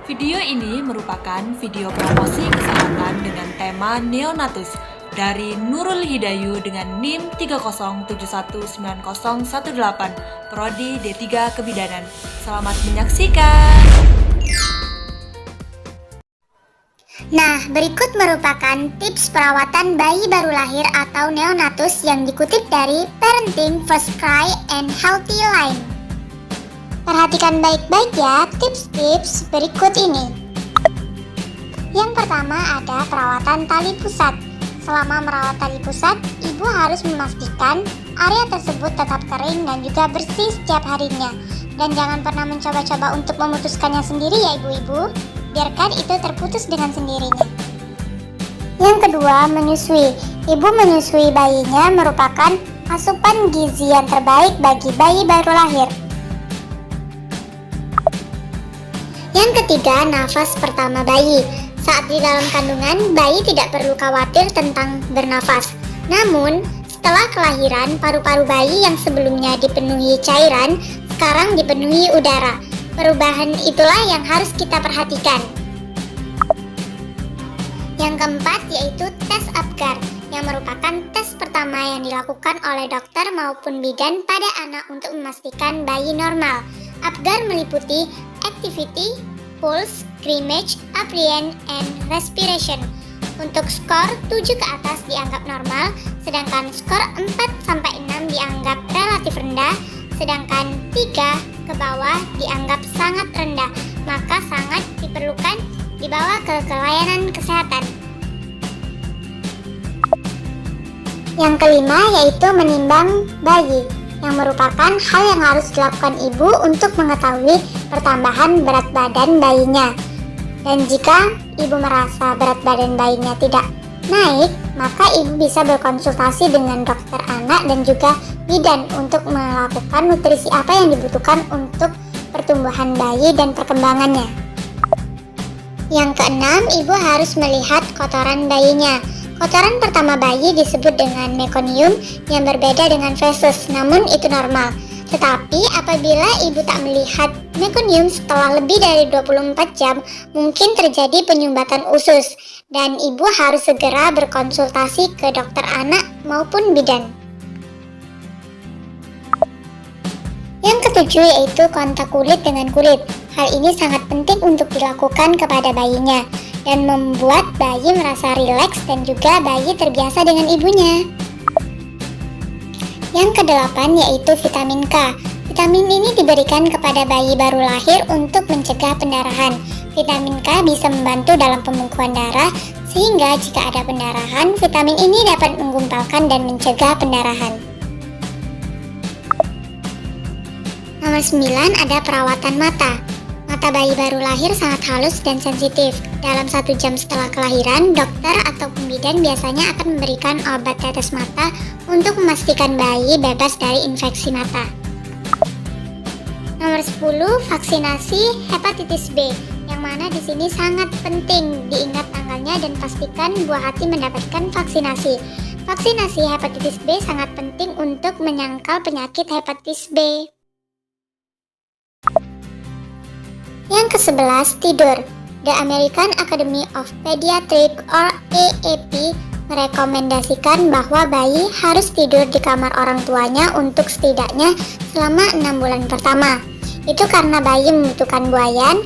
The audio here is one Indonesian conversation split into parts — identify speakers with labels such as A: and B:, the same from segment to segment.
A: Video ini merupakan video promosi kesehatan dengan tema Neonatus dari Nurul Hidayu dengan NIM 307190118, Prodi D3 Kebidanan. Selamat menyaksikan.
B: Nah, berikut merupakan tips perawatan bayi baru lahir atau neonatus yang dikutip dari Parenting First Cry and Healthy Line. Perhatikan baik-baik ya tips-tips berikut ini. Yang pertama ada perawatan tali pusat. Selama merawat tali pusat, ibu harus memastikan area tersebut tetap kering dan juga bersih setiap harinya. Dan jangan pernah mencoba-coba untuk memutuskannya sendiri ya ibu-ibu. Biarkan itu terputus dengan sendirinya. Yang kedua, menyusui. Ibu menyusui bayinya merupakan asupan gizi yang terbaik bagi bayi baru lahir. Yang ketiga, nafas pertama bayi. Saat di dalam kandungan, bayi tidak perlu khawatir tentang bernafas. Namun, setelah kelahiran, paru-paru bayi yang sebelumnya dipenuhi cairan, sekarang dipenuhi udara. Perubahan itulah yang harus kita perhatikan. Yang keempat yaitu tes Apgar, yang merupakan tes pertama yang dilakukan oleh dokter maupun bidan pada anak untuk memastikan bayi normal. Apgar meliputi activity, pulse, screamage, apprehension, and respiration. Untuk skor 7 ke atas dianggap normal, sedangkan skor 4-6 dianggap relatif rendah, sedangkan 3 ke bawah dianggap sangat rendah, maka sangat diperlukan dibawa ke layanan kesehatan. Yang kelima yaitu menimbang bayi, yang merupakan hal yang harus dilakukan ibu untuk mengetahui pertambahan berat badan bayinya. Dan jika ibu merasa berat badan bayinya tidak naik, maka ibu bisa berkonsultasi dengan dokter anak dan juga bidan untuk melakukan nutrisi apa yang dibutuhkan untuk pertumbuhan bayi dan perkembangannya. Yang keenam, ibu harus melihat kotoran bayinya. Kotoran pertama bayi disebut dengan meconium yang berbeda dengan feses, namun itu normal. Tetapi apabila ibu tak melihat meconium setelah lebih dari 24 jam, mungkin terjadi penyumbatan usus dan ibu harus segera berkonsultasi ke dokter anak maupun bidan. Yang ketujuh yaitu kontak kulit dengan kulit. Hal ini sangat penting untuk dilakukan kepada bayinya dan membuat bayi merasa rileks dan juga bayi terbiasa dengan ibunya. Yang kedelapan yaitu vitamin K. Vitamin ini diberikan kepada bayi baru lahir untuk mencegah pendarahan. Vitamin K bisa membantu dalam pembekuan darah, sehingga jika ada pendarahan, vitamin ini dapat menggumpalkan dan mencegah pendarahan. Nomor 9 ada perawatan mata. Mata bayi baru lahir sangat halus dan sensitif. Dalam 1 jam setelah kelahiran, dokter atau bidan biasanya akan memberikan obat tetes mata untuk memastikan bayi bebas dari infeksi mata. Nomor 10, vaksinasi hepatitis B, yang mana di sini sangat penting diingat tanggalnya dan pastikan buah hati mendapatkan vaksinasi. Vaksinasi hepatitis B sangat penting untuk menyangkal penyakit hepatitis B. Yang ke-11, tidur. The American Academy of Pediatrics or AAP merekomendasikan bahwa bayi harus tidur di kamar orang tuanya untuk setidaknya selama 6 bulan pertama. Itu karena bayi membutuhkan buayan,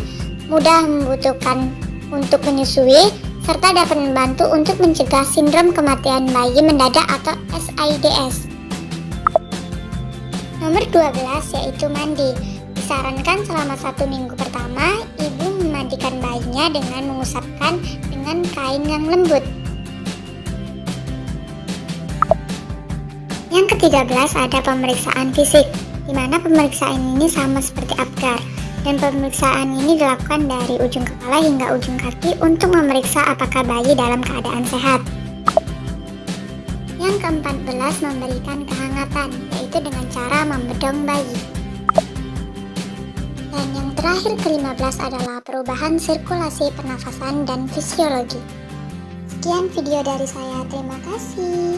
B: mudah membutuhkan untuk menyusui, serta dapat membantu untuk mencegah sindrom kematian bayi mendadak atau SIDS. Nomor 12 yaitu mandi. Disarankan selama 1 minggu pertama, ibu memandikan bayinya dengan mengusapkan dengan kain yang lembut. Yang ke-13 ada pemeriksaan fisik, di mana pemeriksaan ini sama seperti Apgar, dan pemeriksaan ini dilakukan dari ujung kepala hingga ujung kaki untuk memeriksa apakah bayi dalam keadaan sehat. Yang ke-14 memberikan kehangatan, yaitu dengan cara membedong bayi. Dan yang terakhir ke-15 adalah perubahan sirkulasi pernafasan dan fisiologi. Sekian video dari saya, terima kasih.